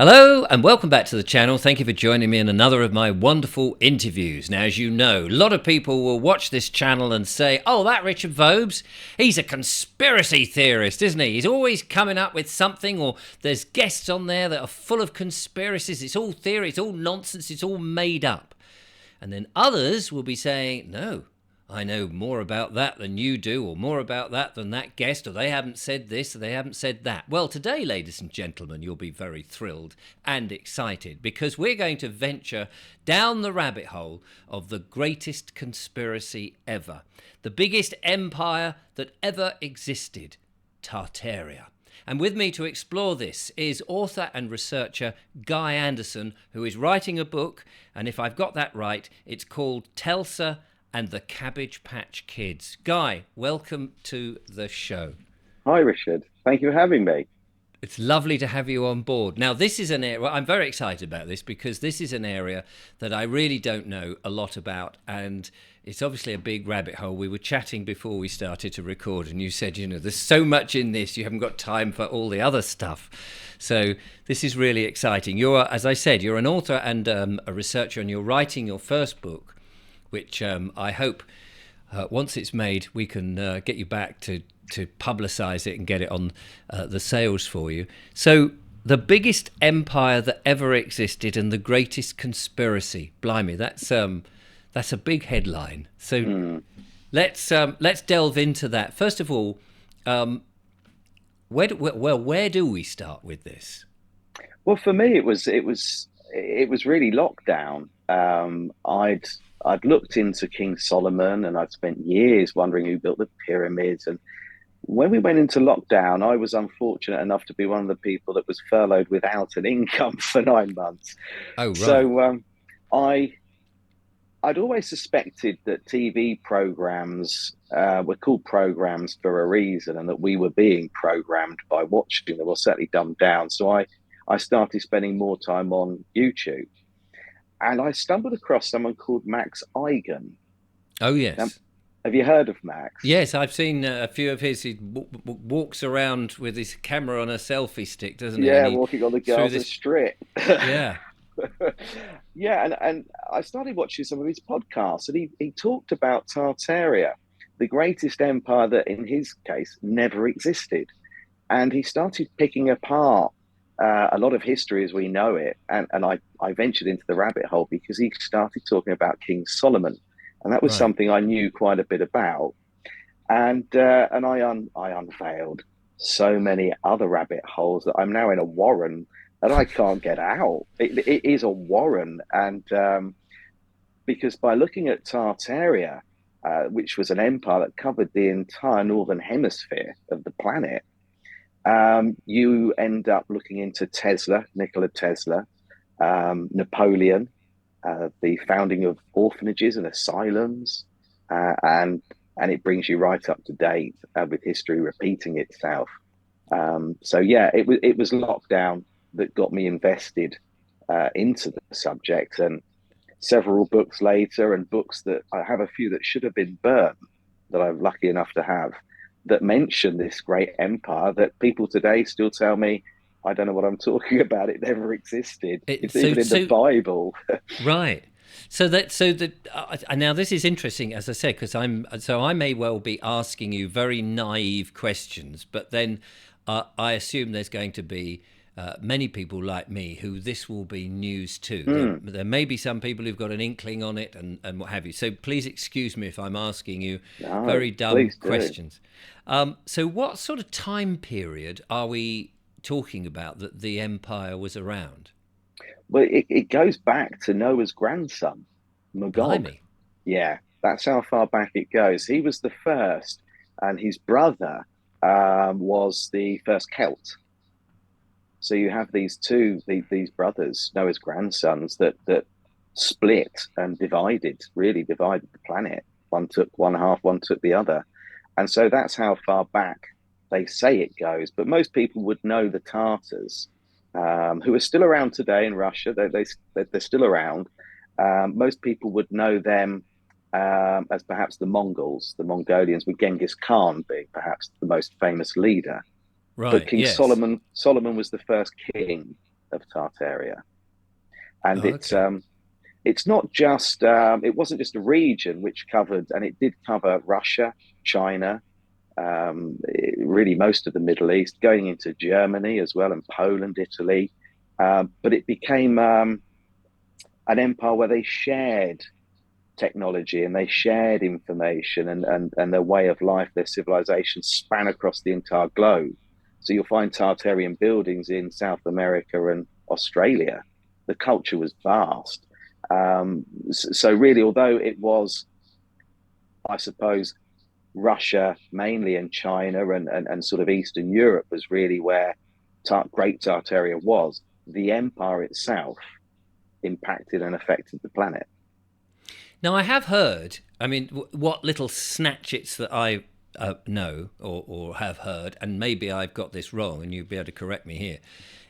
Hello and welcome back to the channel. Thank you for joining me in another of my wonderful interviews. Now, as you know, a lot of people will watch this channel and say, oh, that Richard Vobes, he's a conspiracy theorist, isn't he? He's always coming up with something, or there's guests on there that are full of conspiracies. It's all theory, it's all nonsense, it's all made up. And then others will be saying, no, I know more about that than you do, or more about that than that guest, or they haven't said this, or they haven't said that. Well, today, ladies and gentlemen, you'll be very thrilled and excited because we're going to venture down the rabbit hole of the greatest conspiracy ever, the biggest empire that ever existed, Tartaria. And with me to explore this is author and researcher Guy Anderson, who is writing a book, and if I've got that right, it's called Telsa and the Cabbage Patch Kids. Guy, welcome to the show. Hi, Richard. Thank you for having me. It's lovely to have you on board. Now, this is an area, well, I'm very excited about this because this is an area that I really don't know a lot about, and it's obviously a big rabbit hole. We were chatting before we started to record, and you said, there's so much in this, you haven't got time for all the other stuff. So this is really exciting. You're, as I said, you're an author and a researcher, and you're writing your first book, which I hope once it's made, we can get you back to publicise it and get it on the sales for you. So the biggest empire that ever existed and the greatest conspiracy. Blimey, that's a big headline. So let's delve into that. First of all, where do we start with this? Well, for me, it was really lockdown. I'd looked into King Solomon, and I'd spent years wondering who built the pyramids. And when we went into lockdown, I was unfortunate enough to be one of the people that was furloughed without an income for 9 months. Oh, right. So I'd always suspected that TV programs were called programs for a reason, and that we were being programmed by watching them, or certainly dumbed down. So I started spending more time on YouTube. And I stumbled across someone called Max Igan. Oh, yes. Have you heard of Max? Yes, I've seen a few of his. He walks around with his camera on a selfie stick, doesn't he? Yeah, walking on the Gaza Strip. Yeah. Yeah, and I started watching some of his podcasts, and he talked about Tartaria, the greatest empire that, in his case, never existed. And he started picking apart a lot of history as we know it. And I ventured into the rabbit hole because he started talking about King Solomon. And that was something I knew quite a bit about. And I unveiled so many other rabbit holes that I'm now in a warren that I can't get out. It is a warren. And because by looking at Tartaria, which was an empire that covered the entire northern hemisphere of the planet, you end up looking into Nikola Tesla, Napoleon, the founding of orphanages and asylums, and it brings you right up to date with history repeating itself. So yeah, it was lockdown that got me invested into the subject, and several books later, and books that I have a few that should have been burnt that I'm lucky enough to have, that mention this great empire that people today still tell me, I don't know what I'm talking about. It never existed. It's even in the Bible. Right. So now this is interesting, as I said, because I may well be asking you very naive questions, but then I assume there's going to be many people like me who this will be news to. There may be some people who've got an inkling on it and what have you. So please excuse me if I'm asking you very dumb questions. So what sort of time period are we talking about that the empire was around? Well, it goes back to Noah's grandson, Magog. Blimey. Yeah, that's how far back it goes. He was the first, and his brother was the first Celt. So you have these these brothers, Noah's grandsons, that split and really divided the planet. One took one half, one took the other. And so that's how far back they say it goes. But most people would know the Tartars, who are still around today in Russia. They're still around. Most people would know them as perhaps the Mongols, the Mongolians, with Genghis Khan being perhaps the most famous leader. Right. But King Yes. Solomon was the first king of Tartaria, and Oh, okay. it's not just it wasn't just a region which covered, and it did cover Russia, China, really most of the Middle East, going into Germany as well, and Poland, Italy. But it became an empire where they shared technology and they shared information, and their way of life, their civilization span across the entire globe. So you'll find Tartarian buildings in South America and Australia. The culture was vast. So really, although it was, I suppose, Russia mainly and China and sort of Eastern Europe was really where Great Tartaria was, the empire itself impacted and affected the planet. Now, I have heard, I mean, what little snatchets that I know or have heard, and maybe I've got this wrong and you'll be able to correct me here,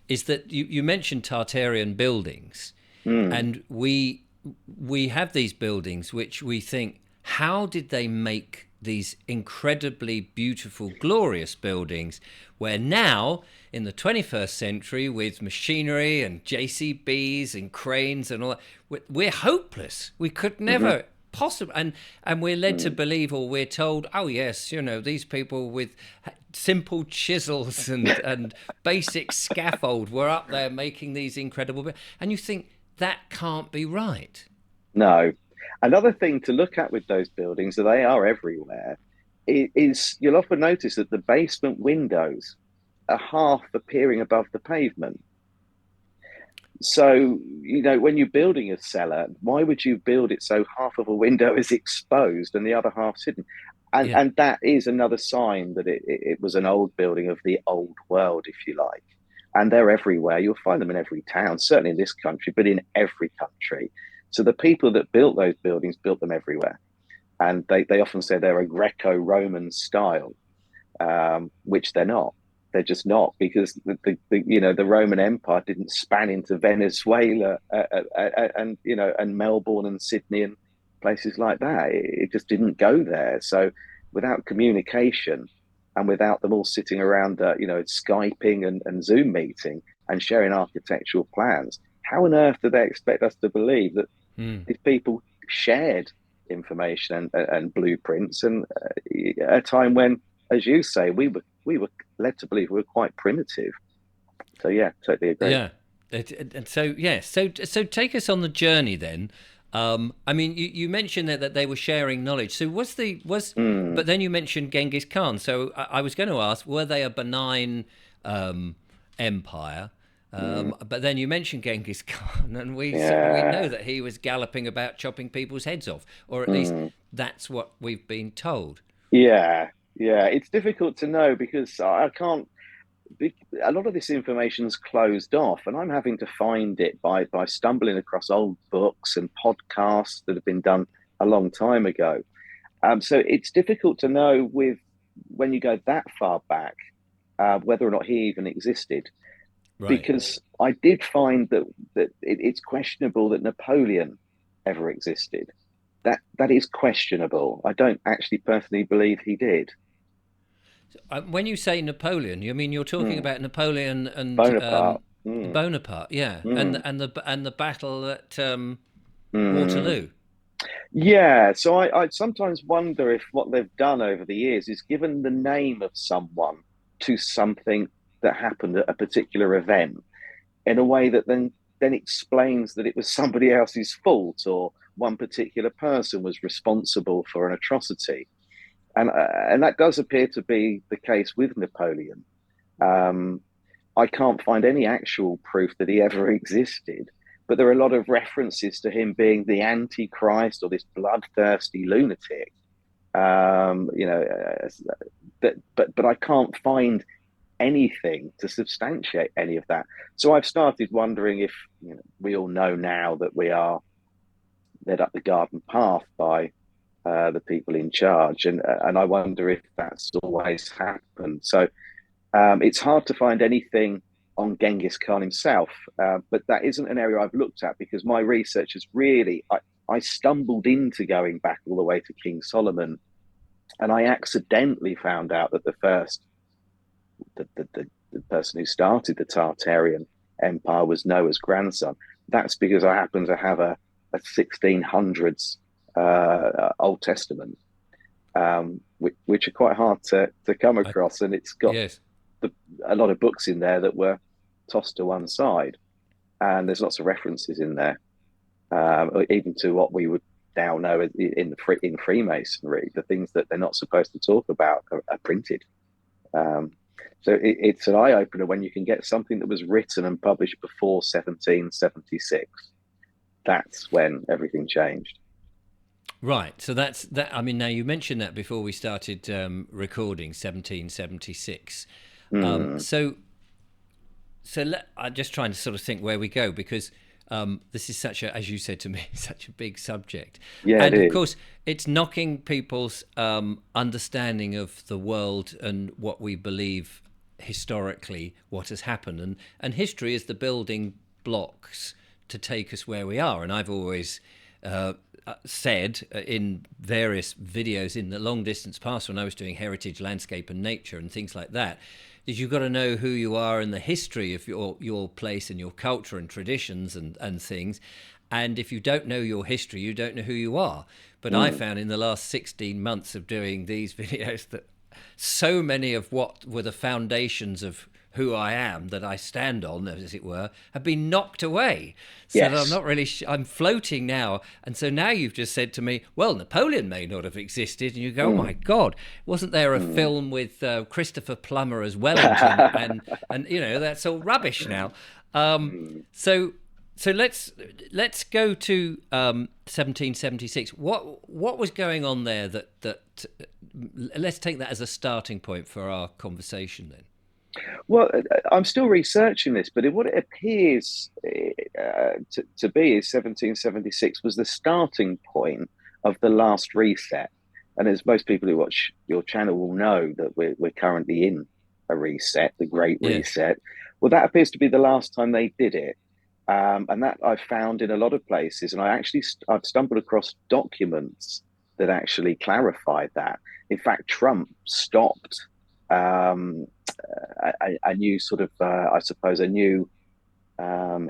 is that you mentioned Tartarian buildings, Mm, and we have these buildings which we think, how did they make these incredibly beautiful, glorious buildings, where now in the 21st century, with machinery and JCBs and cranes and all that, we're hopeless. We could hmm never possible, and we're led to mm. believe, or we're told, oh yes, these people with simple chisels and basic scaffold were up there making these incredible, and you think that can't be right. No. Another thing to look at with those buildings, so they are everywhere, is you'll often notice that the basement windows are half appearing above the pavement. So, when you're building a cellar, why would you build it so half of a window is exposed and the other half's hidden? And Yeah. and that is another sign that it was an old building of the old world, if you like. And they're everywhere. You'll find them in every town, certainly in this country, but in every country. So the people that built those buildings built them everywhere. And they often say they're a Greco-Roman style, which they're not. They're just not, because the Roman Empire didn't span into Venezuela and Melbourne and Sydney and places like that. It just didn't go there. So without communication and without them all sitting around, Skyping and Zoom meeting and sharing architectural plans, how on earth do they expect us to believe that Mm. these people shared information and blueprints, and at a time when, as you say, we were led to believe we were quite primitive. So yeah, totally agree. Yeah. And so yeah, so take us on the journey then. I mean, you mentioned that they were sharing knowledge. So Mm, but then you mentioned Genghis Khan. So I was going to ask, were they a benign um, empire? mm, But then you mentioned Genghis Khan, and we know yeah. that he was galloping about chopping people's heads off, or at least Mm, that's what we've been told. yeah. Yeah. It's difficult to know because I can't. A lot of this information is closed off, and I'm having to find it by stumbling across old books and podcasts that have been done a long time ago. So it's difficult to know with when you go that far back whether or not he even existed, Right. because I did find it's questionable that Napoleon ever existed. That is questionable. I don't actually personally believe he did. When you say Napoleon, you mean you're talking Mm. about Napoleon and Bonaparte. Mm. Bonaparte, yeah, Mm. and the battle at Mm. Waterloo. Yeah, so I sometimes wonder if what they've done over the years is given the name of someone to something that happened at a particular event in a way that then explains that it was somebody else's fault, or one particular person was responsible for an atrocity, and that does appear to be the case with Napoleon. Um, I can't find any actual proof that he ever existed, but there are a lot of references to him being the Antichrist or this bloodthirsty lunatic. But I can't find anything to substantiate any of that. So I've started wondering if we all know now that we are led up the garden path by the people in charge, and I wonder if that's always happened. So it's hard to find anything on Genghis Khan himself, but that isn't an area I've looked at because my research is really I stumbled into going back all the way to King Solomon, and I accidentally found out that the person who started the Tartarian empire was Noah's grandson. That's because I happen to have a 1600s Old Testament, which are quite hard to come I, across, and it's got yes. the, a lot of books in there that were tossed to one side, and there's lots of references in there, even to what we would now know in Freemasonry. The things that they're not supposed to talk about are printed. Um, so it's an eye opener when you can get something that was written and published before 1776. That's when everything changed. Right. So that's that. I mean, now you mentioned that before we started recording, 1776. Mm, So I'm just trying to sort of think where we go, because this is such a, as you said to me, such a big subject, yeah, it and of is. course, it's knocking people's understanding of the world and what we believe historically, what has happened, and history is the building blocks to take us where we are. And I've always said in various videos in the long distance past, when I was doing heritage, landscape, and nature and things like that, is you've got to know who you are and the history of your place and your culture and traditions and things. And if you don't know your history, you don't know who you are. But I Mm, found in the last 16 months of doing these videos that so many of what were the foundations of who I am, that I stand on, as it were, have been knocked away. So that I'm yes. not really, I'm floating now. And so now you've just said to me, well, Napoleon may not have existed. And you go, oh my Mm, God, wasn't there a mm. film with Christopher Plummer as Wellington? And you know, that's all rubbish now. Um, Mm. so so let's go to 1776. What was going on there that let's take that as a starting point for our conversation then. Well, I'm still researching this, but what it appears to be is 1776 was the starting point of the last reset. And as most people who watch your channel will know, that we're currently in a reset, the Great Yes. Reset. Well, that appears to be the last time they did it. And that I've found in a lot of places. And I've stumbled across documents that actually clarified that. In fact, Trump stopped um, a new sort of, I suppose, a new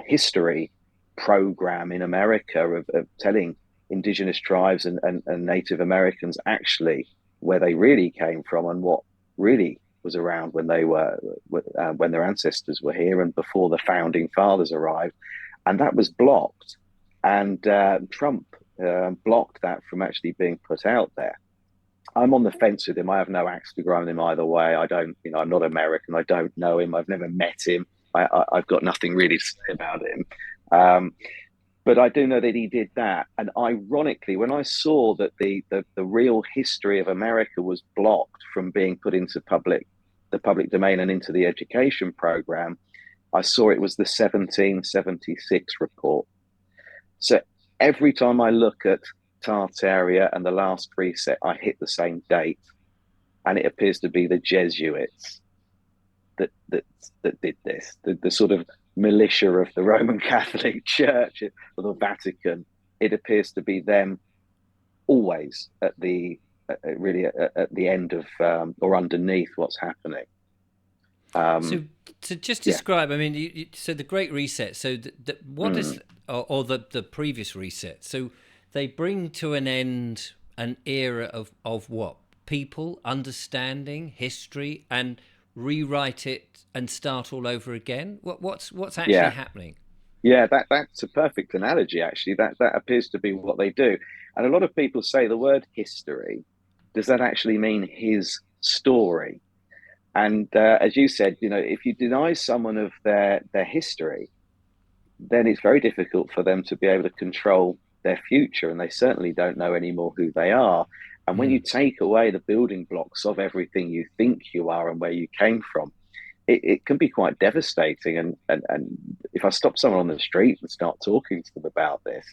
history program in America of telling indigenous tribes and Native Americans actually where they really came from and what really was around when they were when their ancestors were here and before the founding fathers arrived, and that was blocked, and Trump blocked that from actually being put out there. I'm on the fence with him. I have no axe to grind him either way. I don't, I'm not American. I don't know him. I've never met him. I've got nothing really to say about him. Um, but I do know that he did that. And ironically, when I saw that the real history of America was blocked from being put into the public domain and into the education program, I saw it was the 1776 report. So every time I look at Tartaria and the last reset, I hit the same date, and it appears to be the Jesuits that that that did this. The sort of militia of the Roman Catholic Church or the Vatican. It appears to be them always at the really at the end of or underneath what's happening. Um, So to just yeah. describe, I mean, so the Great Reset. So what Mm. is, or the previous reset? So they bring to an end an era of what, people understanding history and rewrite it and start all over again. What's actually Yeah. happening? Yeah, that's a perfect analogy, actually. That appears to be what they do. And a lot of people say the word history, does that actually mean his story? And as you said, if you deny someone of their history, then it's very difficult for them to be able to control their future. And they certainly don't know anymore who they are. And when you Mm. take away the building blocks of everything you think you are and where you came from, it can be quite devastating. And if I stop someone on the street and start talking to them about this,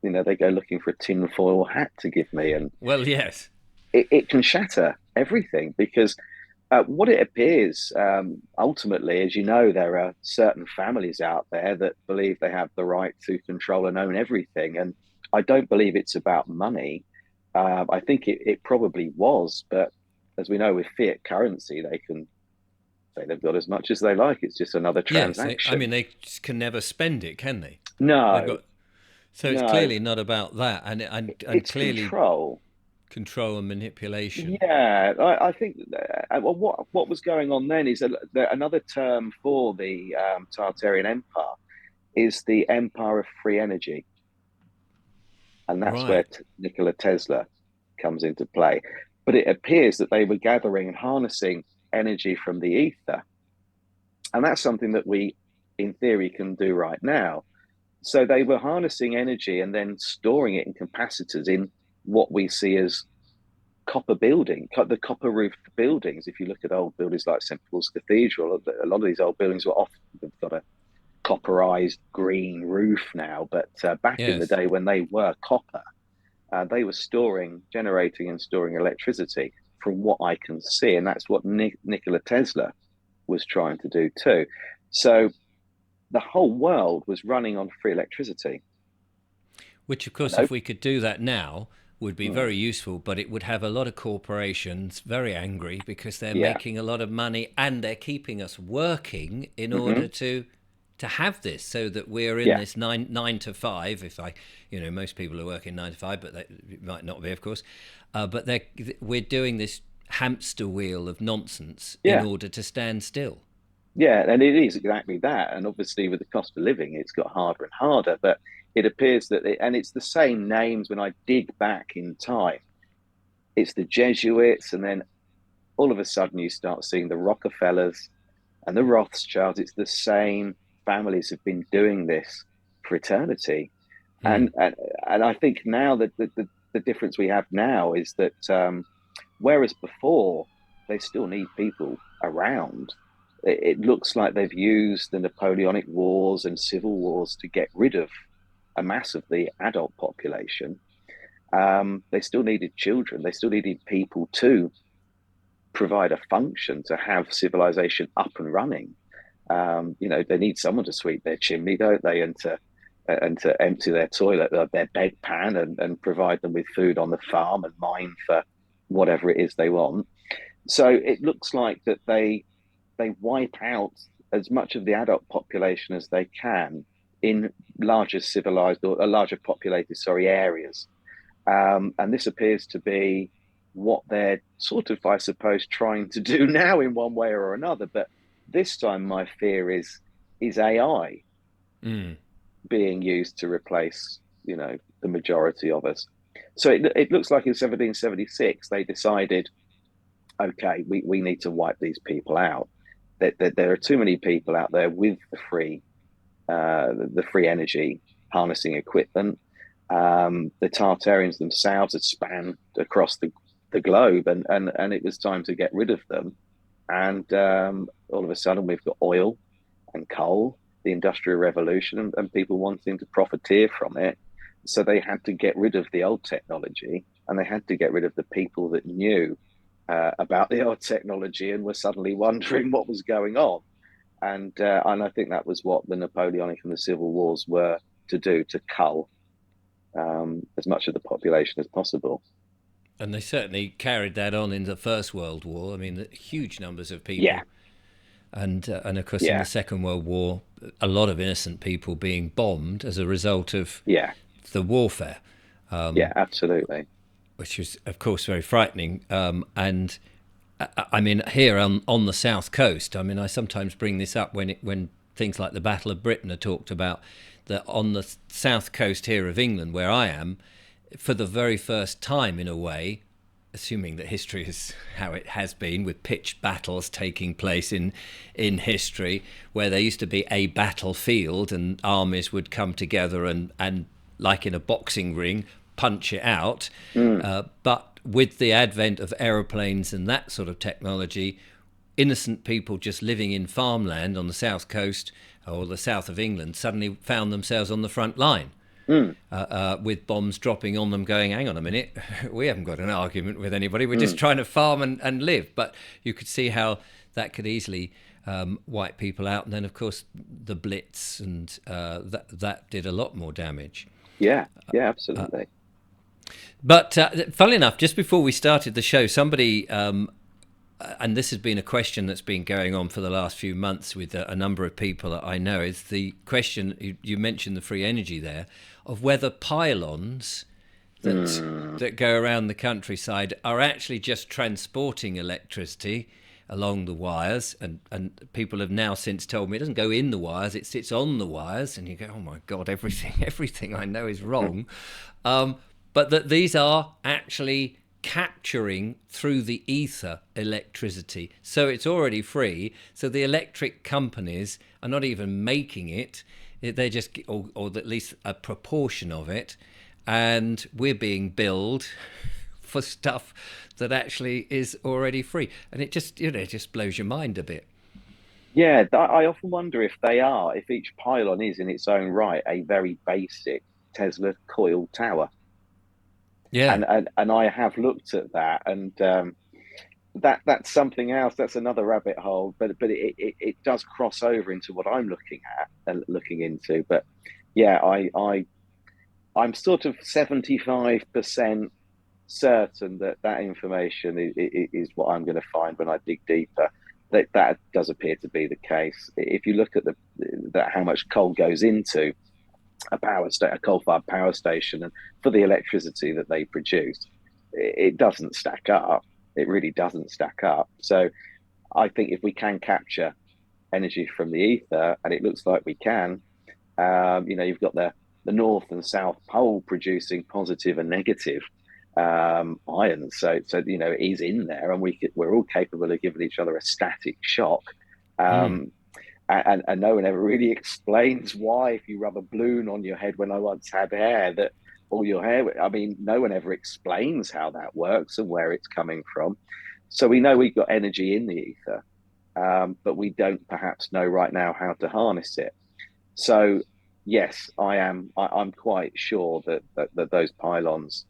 they go looking for a tinfoil hat to give me, and Well, yes. it can shatter everything because what it appears ultimately, as you know, there are certain families out there that believe they have the right to control and own everything, and I don't believe it's about money. I think it probably was, but as we know with fiat currency, they can say they've got as much as they like. It's just another Yes, transaction. they just can never spend it, can they? They've No, got so it's no, clearly not about that, and it's clearly control. control and manipulation. Yeah, I think well, what was going on then is another term for the Tartarian Empire is the Empire of Free Energy, and that's where Right. Nikola Tesla comes into play. But it appears that they were gathering and harnessing energy from the ether, and that's something that we, in theory, can do right now. So they were harnessing energy and then storing it in capacitors in what we see as the copper roofed buildings. If you look at old buildings like St Paul's Cathedral, a lot of these old buildings were often got a copperized green roof now, but back in the Yes. day when they were copper, they were generating and storing electricity from what I can see. And that's what Nikola Tesla was trying to do too. So the whole world was running on free electricity. Which, of course, No, if we could do that now, would be mm, very useful, but it would have a lot of corporations very angry because they're yeah, making a lot of money and they're keeping us working in hmm order to have this, so that we're in yeah, this nine to five. If I, most people are working 9 to 5, but it might not be, of course. But we're doing this hamster wheel of nonsense in yeah. order to stand still. Yeah, and it is exactly that. And obviously, with the cost of living, it's got harder and harder. But it appears that, and it's the same names when I dig back in time. It's the Jesuits, and then all of a sudden you start seeing the Rockefellers and the Rothschilds. It's the same families have been doing this for eternity. Hmm. And I think now that the difference we have now is that whereas before they still need people around, it looks like they've used the Napoleonic Wars and civil wars to get rid of a mass of the adult population. They still needed children. They still needed people to provide a function to have civilization up and running. They need someone to sweep their chimney, don't they, and to empty their toilet, their bedpan, and provide them with food on the farm and mine for whatever it is they want. So it looks like that they wipe out as much of the adult population as they can in larger civilized or larger populated, areas. And this appears to be what they're sort of, I suppose, trying to do now in one way or another. But this time, my fear is AI Mm. being used to replace, the majority of us. So it looks like in 1776 they decided, okay, we need to wipe these people out. There are too many people out there with the free energy harnessing equipment. The Tartarians themselves had spanned across the globe, and it was time to get rid of them. And all of a sudden, we've got oil and coal, the Industrial Revolution, and people wanting to profiteer from it. So they had to get rid of the old technology, and they had to get rid of the people that knew about the old technology and were suddenly wondering what was going on. And I think that was what the Napoleonic and the Civil Wars were to do, to cull as much of the population as possible. And they certainly carried that on in the First World War. I mean, huge numbers of Yeah, people, and of course in the yeah, Second World War, a lot of innocent people being bombed as a result of yeah, the warfare, yeah, absolutely. which was of course very frightening. And I mean, here on the south coast, I mean, I sometimes bring this up when things like the Battle of Britain are talked about. That on the south coast here of England, where I am, for the very first time, in a way, assuming that history is how it has been, with pitched battles taking place in history, where there used to be a battlefield and armies would come together and like in a boxing ring, punch it out. Mm, But with the advent of aeroplanes and that sort of technology, innocent people just living in farmland on the south coast or the south of England suddenly found themselves on the front line, mm, with bombs dropping on them, going, hang on a minute, we haven't got an argument with anybody, we're just mm. trying to farm and live. But you could see how that could easily wipe people out. And then, of course, the Blitz, and that did a lot more damage. Yeah, yeah, absolutely. But funnily enough, just before we started the show, somebody and this has been a question that's been going on for the last few months with a number of people that I know, is the question, you mentioned the free energy there, of whether pylons that go around the countryside are actually just transporting electricity along the wires, and people have now since told me it doesn't go in the wires, it sits on the wires, and you go, oh my God, everything I know is wrong. But that these are actually capturing through the ether electricity, so it's already free. So the electric companies are not even making it; they're just, or at least a proportion of it, and we're being billed for stuff that actually is already free, and it just, it just blows your mind a bit. Yeah, I often wonder if they are, if each pylon is in its own right a very basic Tesla coil tower. Yeah. And I have looked at that, and that's something else. That's another rabbit hole, but it does cross over into what I'm looking at and looking into. But yeah, I'm sort of 75% certain that that information is what I'm going to find when I dig deeper. That does appear to be the case. If you look at that how much coal goes into a coal-fired power station, and for the electricity that they produce, it doesn't stack up. It really doesn't stack up. So I think if we can capture energy from the ether, and it looks like we can, you've got the North and South Pole producing positive and negative ions. So it is in there, and we're all capable of giving each other a static shock. Mm. Um, and no one ever really explains why, if you rub a balloon on your head, when I once had hair, that all your hair, I mean, no one ever explains how that works and where it's coming from. So we know we've got energy in the ether, but we don't perhaps know right now how to harness it. So yes, I'm quite sure that those pylons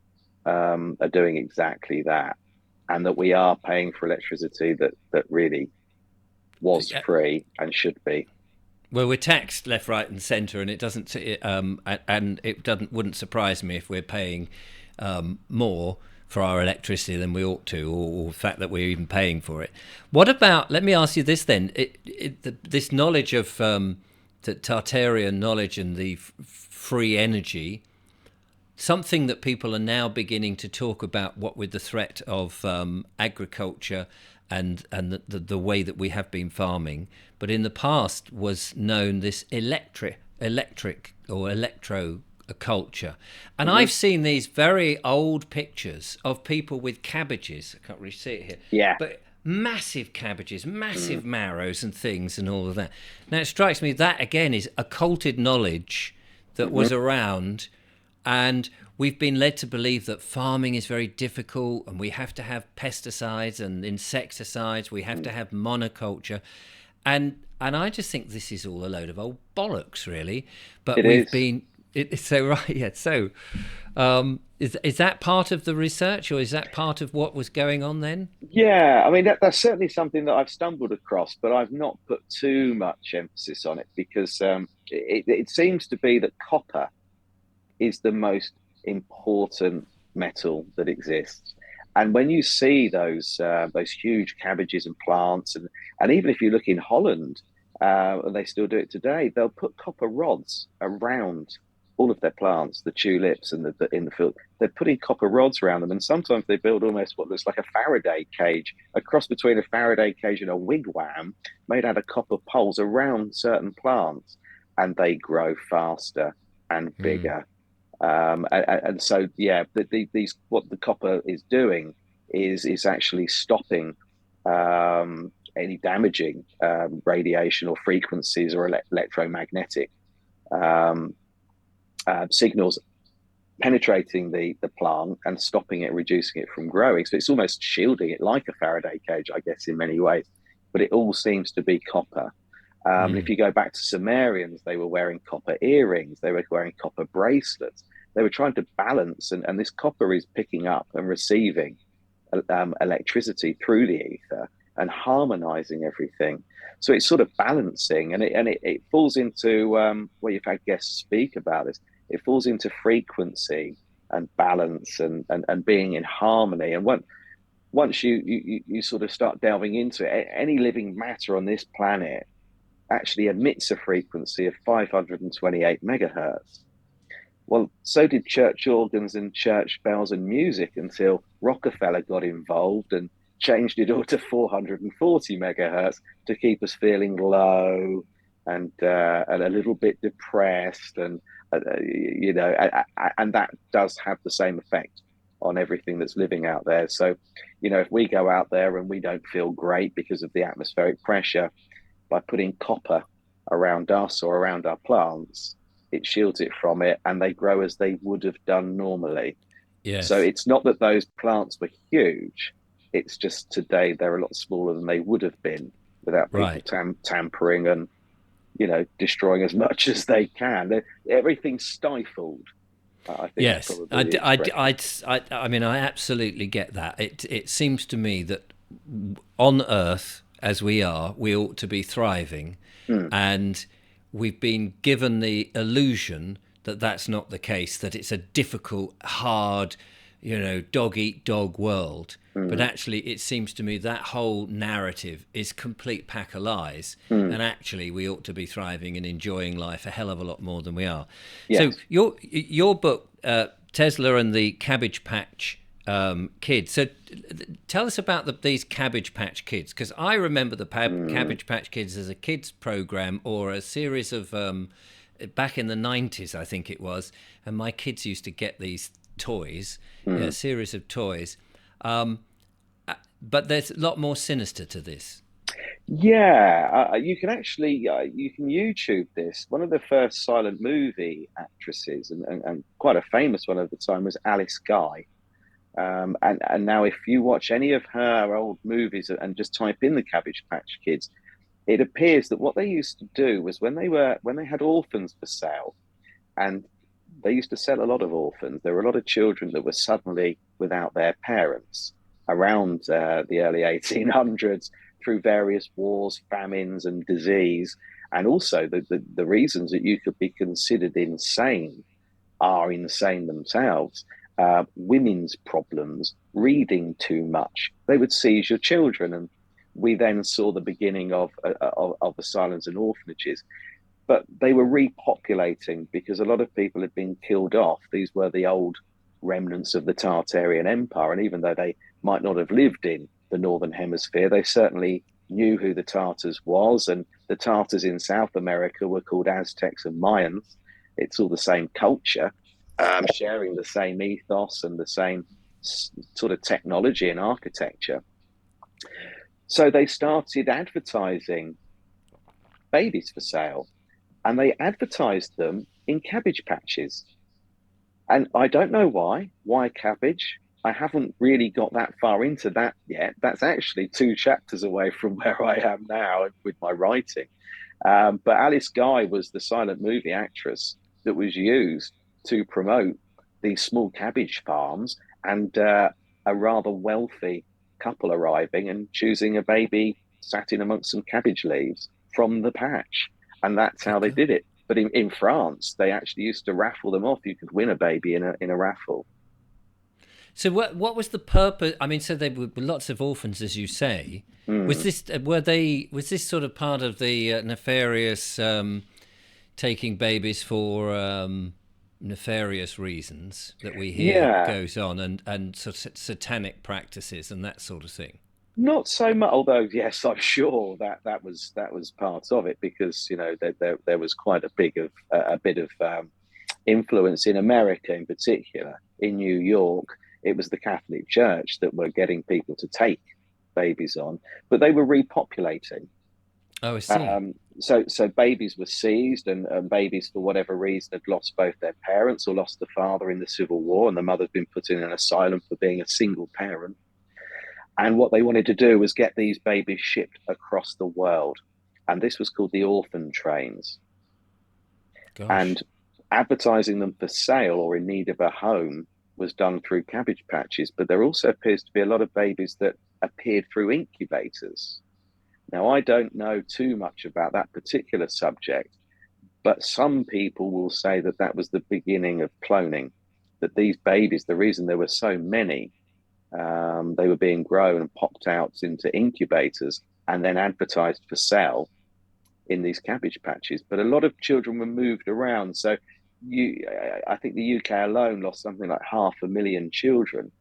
are doing exactly that, and that we are paying for electricity that really was Yeah. free and should be. Well, we're taxed left, right, and centre, and it doesn't. And it doesn't. Wouldn't surprise me if we're paying more for our electricity than we ought to, or the fact that we're even paying for it. What about? Let me ask you this then. This knowledge of the Tartarian knowledge and the free energy, something that people are now beginning to talk about, what with the threat of agriculture and the way that we have been farming, but in the past was known this electric or electro culture. And Hmm. I've seen these very old pictures of people with cabbages. I can't really see it here, Yeah. but massive cabbages, Mm. massive marrows and things and all of that. Now it strikes me that again is occulted knowledge that Hmm. was around, and we've been led to believe that farming is very difficult and we have to have pesticides and insecticides, we have to have monoculture. And I just think this is all a load of old bollocks, really. But It we've is. been so right, yeah. So is that part of the research, or is that part of what was going on then? Yeah, I mean that's certainly something that I've stumbled across, but I've not put too much emphasis on it because it seems to be that copper is the most important metal that exists. And when you see those huge cabbages and plants, and even if you look in Holland, and they still do it today, they'll put copper rods around all of their plants, the tulips and in the field. They're putting copper rods around them, and sometimes they build almost what looks like a Faraday cage, a cross between a Faraday cage and a wigwam, made out of copper poles around certain plants, and they grow faster and Mm. bigger. And so, yeah, these what the copper is doing is actually stopping any damaging radiation or frequencies or electromagnetic um, signals penetrating the plant and stopping it, reducing it from growing. So it's almost shielding it like a Faraday cage, I guess, in many ways. But it all seems to be copper. If Mm. you go back to Sumerians, they were wearing copper earrings, they were wearing copper bracelets. They were trying to balance, and this copper is picking up and receiving electricity through the ether and harmonizing everything. So it's sort of balancing, and it falls into where you've had guests speak about this. It falls into frequency and balance and being in harmony. And once you sort of start delving into it, any living matter on this planet actually emits a frequency of 528 megahertz. Well, so did church organs and church bells and music until Rockefeller got involved and changed it all to 440 megahertz to keep us feeling low and a little bit depressed, and and that does have the same effect on everything that's living out there. So, if we go out there and we don't feel great because of the atmospheric pressure, by putting copper around us or around our plants, it shields it from it and they grow as they would have done normally. So Yes. it's not that those plants were huge, it's just today they're a lot smaller than they would have been without people Right. tampering and destroying as much as they can. Everything's stifled. I think that's Yes. probably the expression. I mean, I absolutely get that. It seems to me that on Earth, as we are, we ought to be thriving. Mm, And we've been given the illusion that that's not the case, that it's a difficult, hard, dog eat dog world. But mm, actually, it seems to me that whole narrative is complete pack of lies. mm. And actually, we ought to be thriving and enjoying life a hell of a lot more than we are. So, Yes. your book, Tesla and the Cabbage Patch Kids. So, tell us about these Cabbage Patch Kids, because I remember the Mm, Cabbage Patch Kids as a kids program or a series of back in the 90s, I think it was, and my kids used to get these toys, a mm. series of toys. Um, but there's a lot more sinister to this. Yeah, you can actually you can YouTube this. One of the first silent movie actresses, and quite a famous one at the time, was Alice Guy. And now, if you watch any of her old movies and just type in the Cabbage Patch Kids, it appears that what they used to do was when they had orphans for sale, and they used to sell a lot of orphans. There were a lot of children that were suddenly without their parents around the early 1800s through various wars, famines, and disease. And also, the reasons that you could be considered insane are insane themselves. Women's problems, reading too much. They would seize your children, and we then saw the beginning of asylums and orphanages. But they were repopulating because a lot of people had been killed off. These were the old remnants of the Tartarian Empire, and even though they might not have lived in the Northern Hemisphere, they certainly knew who the Tartars was, and the Tartars in South America were called Aztecs and Mayans. It's all the same culture, sharing the same ethos and the same sort of technology and architecture. So they started advertising babies for sale, and they advertised them in cabbage patches. And I don't know why. Why cabbage? I haven't really got that far into that yet. That's actually two chapters away from where I am now with my writing. But Alice Guy was the silent movie actress that was used to promote these small cabbage farms, and a rather wealthy couple arriving and choosing a baby sat in amongst some cabbage leaves from the patch. And that's how Good they God. did it. But in France, they actually used to raffle them off. You could win a baby in a raffle. So what was the purpose? I mean, so there were lots of orphans, as you say. Was Mm. this was this sort of part of the nefarious taking babies for nefarious reasons that we hear Yeah, goes on, and sort of satanic practices and that sort of thing? not so much. Although, yes, I'm sure that was part of it because there was quite a bit of influence in America, in particular in New York. It was the Catholic Church that were getting people to take babies on, but they were repopulating. Oh, I see. So babies were seized, and babies, for whatever reason, had lost both their parents or lost the father in the Civil War, and the mother's been put in an asylum for being a single parent. And what they wanted to do was get these babies shipped across the world. And this was called the orphan trains. Gosh. And advertising them for sale or in need of a home was done through cabbage patches. But there also appears to be a lot of babies that appeared through incubators. Now, I don't know too much about that particular subject, but some people will say that that was the beginning of cloning. That these babies, the reason there were so many They were being grown and popped out into incubators and then advertised for sale in these cabbage patches. But a lot of children were moved around. So I think the UK alone lost something like 500,000 children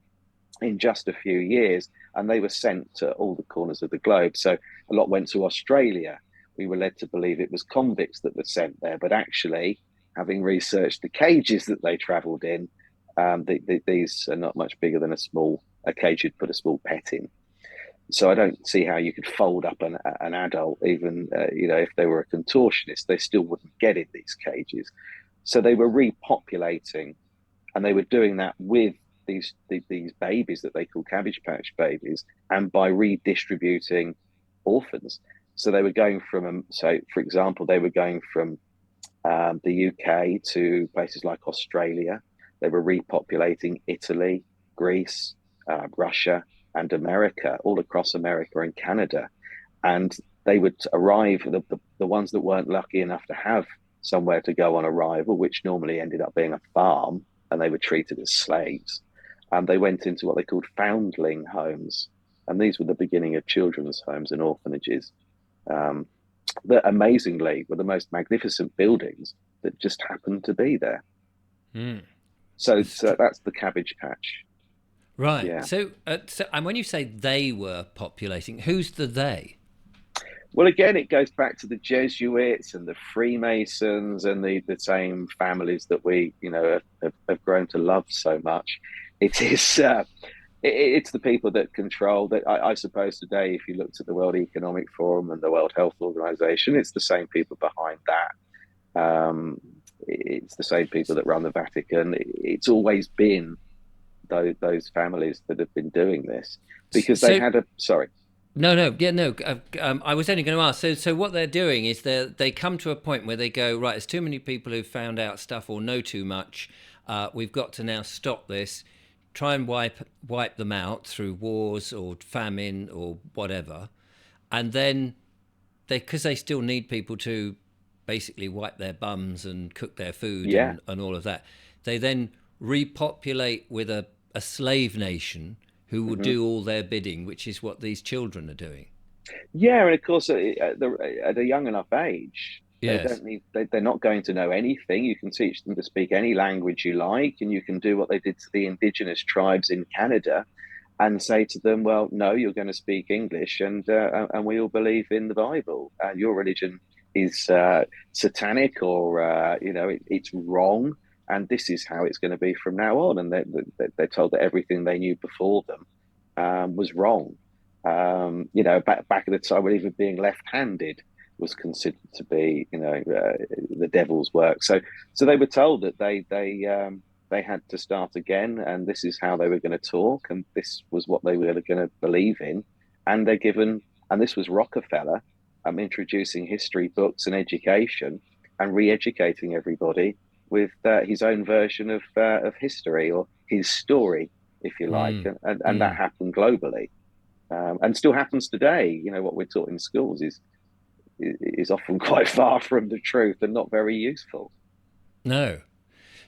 in just a few years, and they were sent to all the corners of the globe. So a lot went to Australia. We were led to believe it was convicts that were sent there, but actually, having researched the cages that they travelled in, these are not much bigger than a cage you'd put a small pet in. So I don't see how you could fold up an adult, even if they were a contortionist, they still wouldn't get in these cages. So they were repopulating, and they were doing that with these babies that they call Cabbage Patch babies, and by redistributing orphans. So they were going from, so for example, they were going from the UK to places like Australia. They were repopulating Italy, Greece, Russia, and America, all across America and Canada. And they would arrive, the ones that weren't lucky enough to have somewhere to go on arrival, which normally ended up being a farm, and they were treated as slaves. And they went into what they called foundling homes. And these were the beginning of children's homes and orphanages that amazingly were the most magnificent buildings that just happened to be there. Mm. So that's the Cabbage Patch. Right. Yeah. So, and when you say they were populating, who's the they? Well, again, it goes back to the Jesuits and the Freemasons and the same families that we, have grown to love so much. It is it's the people that control that. I suppose today, if you looked at the World Economic Forum and the World Health Organization, it's the same people behind that. It's the same people that run the Vatican. It's always been those families that have been doing this because they So had a sorry. no, no, yeah, no. I was only going to ask. So what they're doing is they come to a point where they go, right. There's too many people who've found out stuff or know too much. We've got to now stop this. Try and wipe them out through wars or famine or whatever, and then because they still need people to basically wipe their bums and cook their food Yeah. and all of that. They then repopulate with a slave nation who will Hmm. do all their bidding, which is what these children are doing. Yeah, and of course, at a young enough age, they Yes. don't need. They're not going to know anything. You can teach them to speak any language you like, and you can do what they did to the indigenous tribes in Canada, and say to them, "Well, no, you're going to speak English, and we all believe in the Bible, and your religion is satanic, or it's wrong, and this is how it's going to be from now on." And they're told that everything they knew before them was wrong. Back at the time when even being left-handed was considered to be, the devil's work. So they were told that they had to start again, and this is how they were going to talk, and this was what they were going to believe in, and they're given. And this was Rockefeller, introducing history books and education, and re-educating everybody with his own version of history, or his story, if you like, Mm, and that mm. happened globally, and still happens today. What we're taught in schools is often quite far from the truth and not very useful. No.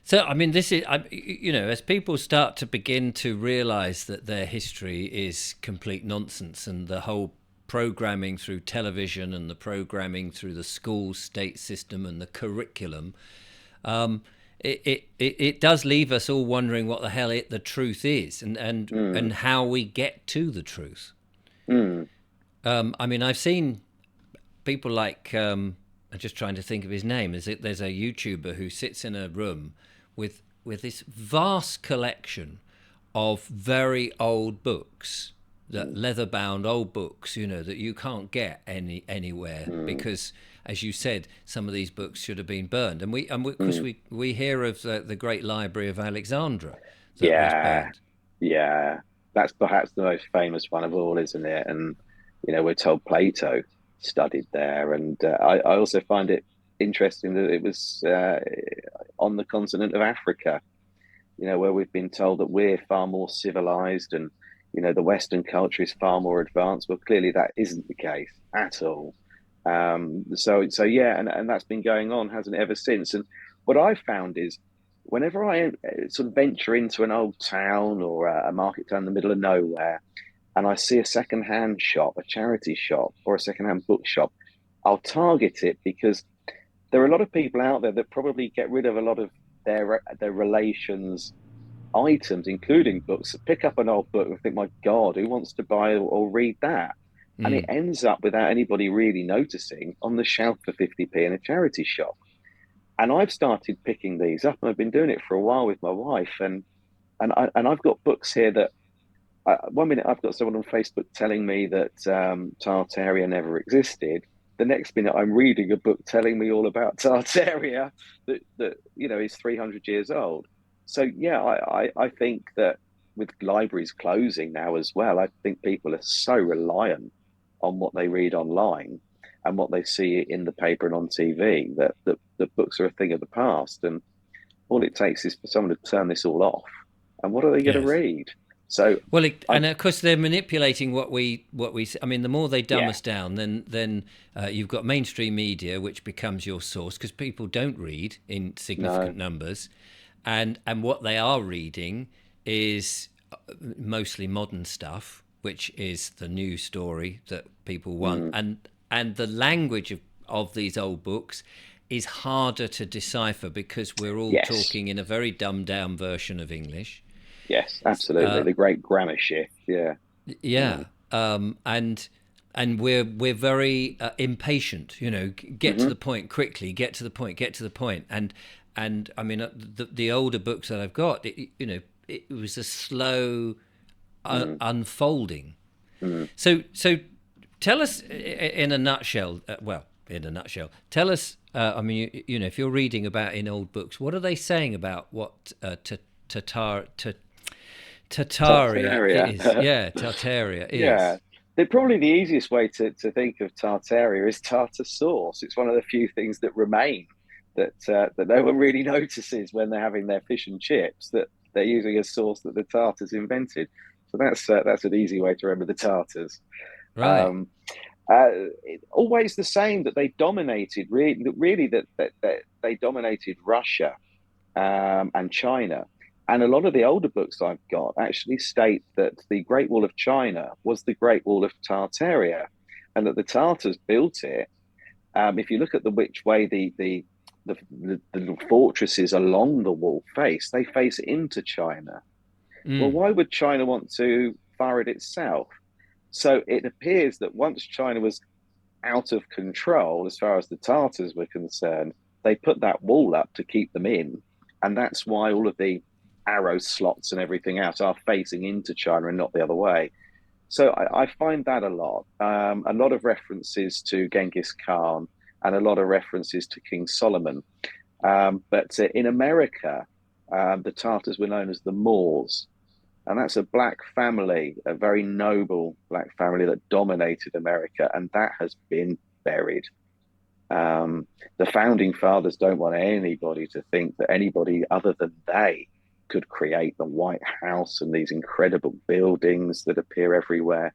So, I mean, this is, as people start to begin to realize that their history is complete nonsense and the whole programming through television and the programming through the school state system and the curriculum, um, it does leave us all wondering what the hell the truth is and Mm, how we get to the truth. mm, I mean, I've seen people like I'm just trying to think of his name. There's a YouTuber who sits in a room with this vast collection of very old books, that mm, leather bound old books, that you can't get anywhere mm, because, as you said, some of these books should have been burned. And because mm. we hear of the Great Library of Alexandria that was Yeah, burned. yeah. That's perhaps the most famous one of all, isn't it? And we're told Plato studied there, and I also find it interesting that it was on the continent of Africa. Where we've been told that we're far more civilized and, the Western culture is far more advanced. Well, clearly that isn't the case at all. So yeah, and that's been going on, hasn't it, ever since? And what I've found is whenever I sort of venture into an old town or a market town in the middle of nowhere, and I see a second-hand shop, a charity shop, or a second-hand bookshop, I'll target it because there are a lot of people out there that probably get rid of a lot of their relations items, including books. Pick up an old book and think, "My God, who wants to buy or read that?" And it Mm. ends up without anybody really noticing on the shelf for 50p in a charity shop. And I've started picking these up, and I've been doing it for a while with my wife, and I've got books here that one minute I've got someone on Facebook telling me that Tartaria never existed. The next minute I'm reading a book telling me all about Tartaria that is 300 years old. So yeah, I think that with libraries closing now as well, I think people are so reliant on what they read online and what they see in the paper and on TV that books are a thing of the past. And all it takes is for someone to turn this all off. And what are they going to Yes. read? So Well, I and of course they're manipulating what we. I mean, the more they dumb yeah, us down, then you've got mainstream media, which becomes your source because people don't read in no, significant numbers, and what they are reading is mostly modern stuff, which is the new story that people want, mm, and the language of these old books is harder to decipher because we're all yes, talking in a very dumbed down version of English. yes, absolutely. The great grammar shift. Yeah, Yeah, mm, and we're very impatient. Get to hmm the point quickly. Get to the point. Get to the point. And I mean, the older books that I've got, it was a slow mm, unfolding. mm. So tell us in a nutshell. Well, in a nutshell, tell us. I mean, if you're reading about in old books, what are they saying about what Tatar Tartaria Tartaria. is? Yeah, Tartaria Yeah. is. Probably the easiest way to think of Tartaria is tartar sauce. It's one of the few things that remain that no one really notices when they're having their fish and chips, that they're using a sauce that the Tartars invented. So that's an easy way to remember the Tartars. Right. Um, Always the same, that they dominated, really that they dominated Russia and China. And a lot of the older books I've got actually state that the Great Wall of China was the Great Wall of Tartaria, and that the Tartars built it. If you look at the which way the little fortresses along the wall face, they face into China. Well, Mm. why would China want to fire it itself? So it appears that once China was out of control as far as the Tartars were concerned, they put that wall up to keep them in. And that's why all of the arrow slots and everything else are facing into China and not the other way. So I find that a lot of references to Genghis Khan and a lot of references to King Solomon. But in America, the Tartars were known as the Moors, and that's a black family, a very noble black family that dominated America, and that has been buried. The founding fathers don't want anybody to think that anybody other than they could create the White House and these incredible buildings that appear everywhere.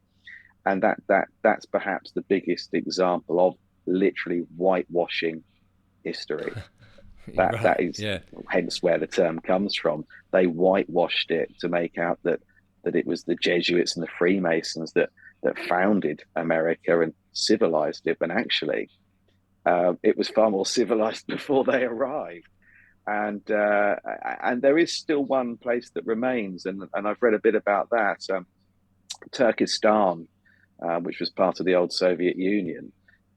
And that's perhaps the biggest example of literally whitewashing history. You're That right. is Yeah. hence where the term comes from. They whitewashed it to make out that it was the Jesuits and the Freemasons that founded America and civilized it, but actually it was far more civilized before they arrived. And there is still one place that remains, and I've read a bit about that. Turkestan, which was part of the old Soviet Union,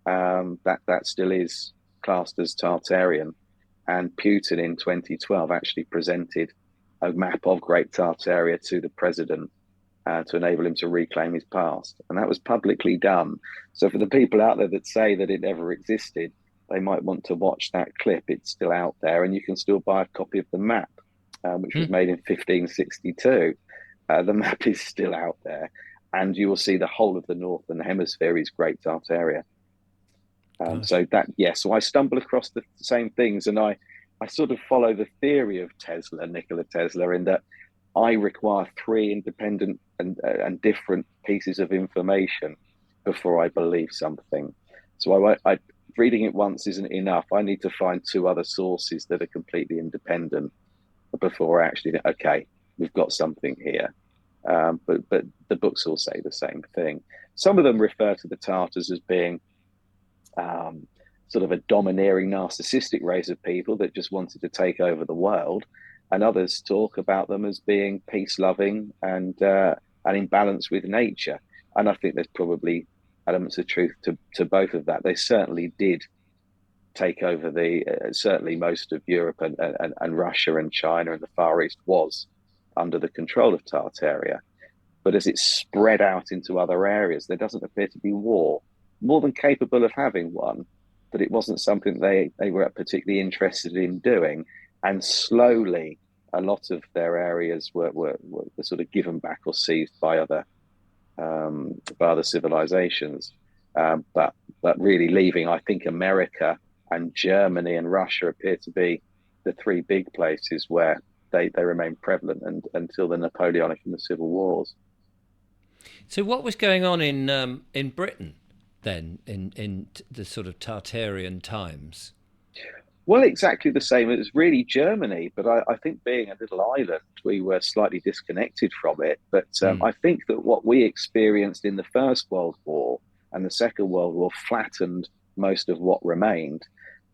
that still is classed as Tartarian. And Putin in 2012 actually presented a map of Great Tartaria to the president to enable him to reclaim his past. And that was publicly done. So for the people out there that say that it never existed, they might want to watch that clip. It's still out there, and you can still buy a copy of the map, which was Hmm. made in 1562. The map is still out there, and you will see the whole of the northern hemisphere is Great Tartaria. Gosh. So that, yeah, so I stumble across the same things, and I sort of follow the theory of Tesla, Nikola Tesla, in that I require three independent and different pieces of information before I believe something. So reading it once isn't enough. I need to find two other sources that are completely independent. before I actually think, okay, we've got something here. But the books all say the same thing. Some of them refer to the Tartars as being um, sort of a domineering, narcissistic race of people that just wanted to take over the world, and others talk about them as being peace-loving and in balance with nature. And I think there's probably elements of truth to both of that. They certainly did take over the certainly most of Europe and Russia and China and the Far East was under the control of Tartaria. But as it spread out into other areas, there doesn't appear to be war, more than capable of having one, but it wasn't something they were particularly interested in doing. And slowly, a lot of their areas were sort of given back or seized by other civilizations. But really leaving, I think America and Germany and Russia appear to be the three big places where they remain prevalent and until the Napoleonic and the Civil Wars. So what was going on in Britain then, in the sort of Tartarian times? Well, exactly the same. It was really Germany, but I think being a little island, we were slightly disconnected from it. But Mm. I think that what we experienced in the First World War and the Second World War flattened most of what remained.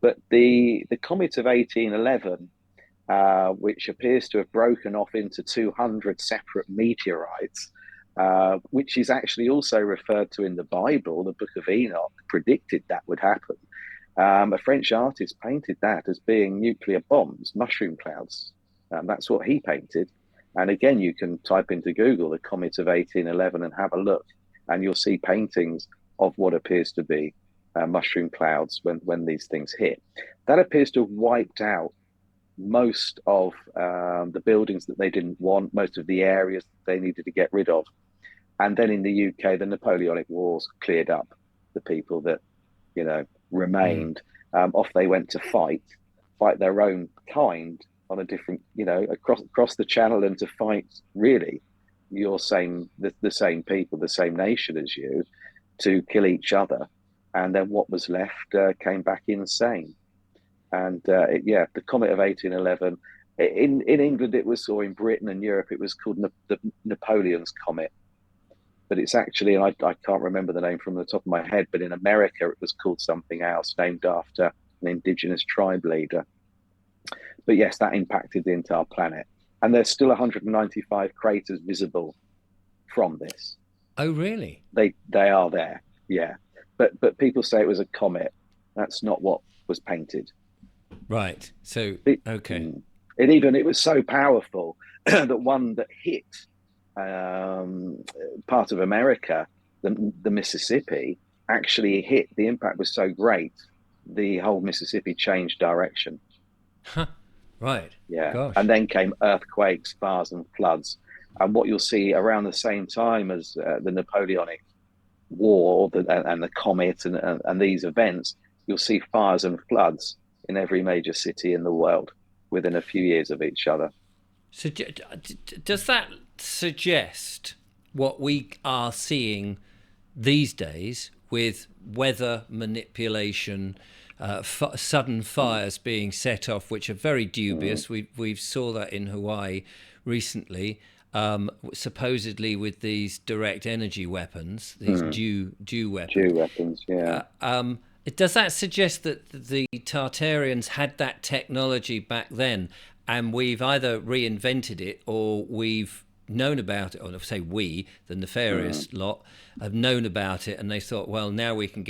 But the comet of 1811, which appears to have broken off into 200 separate meteorites, which is actually also referred to in the Bible, the Book of Enoch, predicted that would happen. A French artist painted that as being nuclear bombs, mushroom clouds. That's what he painted. And again, you can type into Google the comet of 1811 and have a look, and you'll see paintings of what appears to be mushroom clouds when these things hit. That appears to have wiped out most of the buildings that they didn't want, most of the areas that they needed to get rid of. And then in the UK, the Napoleonic Wars cleared up the people that, Mm. remained. Off they went to fight their own kind on a different, across the channel, and to fight really the same people, the same nation as you, to kill each other. And then what was left came back insane. And the comet of 1811. In England, it was, or in Britain and Europe, it was called the Napoleon's comet. But it's actually, and I can't remember the name from the top of my head, but in America, it was called something else, named after an indigenous tribe leader. But yes, that impacted the entire planet. And there's still 195 craters visible from this. Oh, really? They are there, yeah. But people say it was a comet. That's not what was painted. Right. So, It, okay. it was so powerful that one that hit um, part of America, the Mississippi, actually hit. The impact was so great, the whole Mississippi changed direction. Huh. Right. Yeah, and Gosh. then came earthquakes, fires, and floods. And what you'll see around the same time as the Napoleonic War and the comet and these events, you'll see fires and floods in every major city in the world within a few years of each other. So, does that suggest what we are seeing these days with weather manipulation, sudden fires being set off, which are very Mm, dubious? We've saw that in Hawaii recently, supposedly with these direct energy weapons, these mm. dew Dew weapons. weapons, yeah. Does that suggest that the Tartarians had that technology back then, and we've either reinvented it or we've known about it, or say we, the Mm, nefarious lot, have known about it, and they thought, well, now we can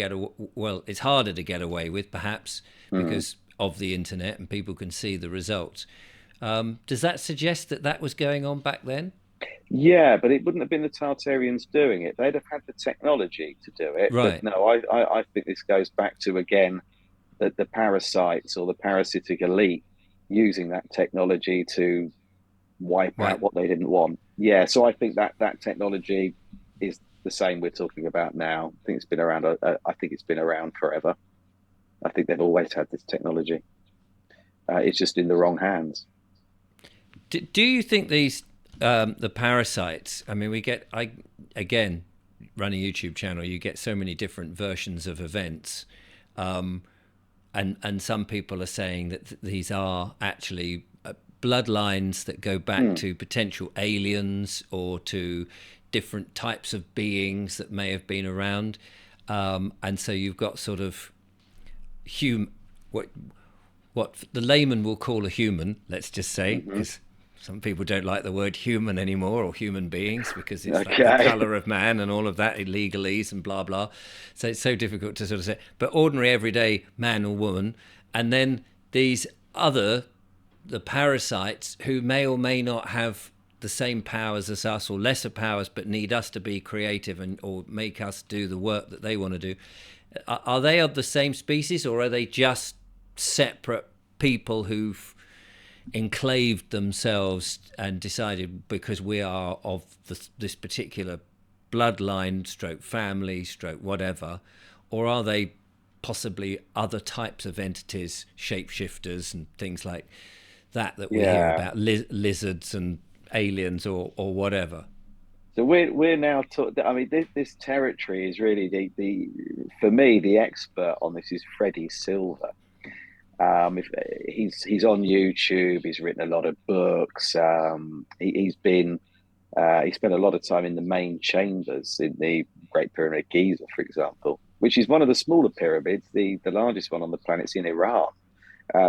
well, it's harder to get away with, perhaps, mm. because of the internet and people can see the results. Does that suggest that that was going on back then? Yeah, but it wouldn't have been the Tartarians doing it. They'd have had the technology to do it. But Right, no, I think this goes back to, again, the parasites or the parasitic elite using that technology to wipe right. out what they didn't want. Yeah, so I think that technology is the same we're talking about now. I think it's been around. I think it's been around forever. I think they've always had this technology. It's just in the wrong hands. Do you think these the parasites? I mean, I again run a YouTube channel. You get so many different versions of events, and some people are saying that these are actually bloodlines that go back to potential aliens or to different types of beings that may have been around. And so you've got sort of what the layman will call a human, let's just say, because some people don't like the word human anymore, or human beings, because it's like the colour of man and all of that, legalese and blah, blah. So it's so difficult to sort of say. But ordinary, everyday man or woman, and then these the parasites who may or may not have the same powers as us or lesser powers, but need us to be creative or make us do the work that they want to do. Are they of the same species, or are they just separate people who've enclaved themselves and decided, because we are of this particular bloodline, stroke family, stroke whatever? Or are they possibly other types of entities, shapeshifters and things like that we hear about, lizards and aliens or whatever? So we're now I mean, this territory is really the for me, the expert on this is Freddie Silver. If he's on YouTube, he's written a lot of books. He spent a lot of time in the main chambers in the Great Pyramid of Giza, for example, which is one of the smaller pyramids. The largest one on the planet's in Iran.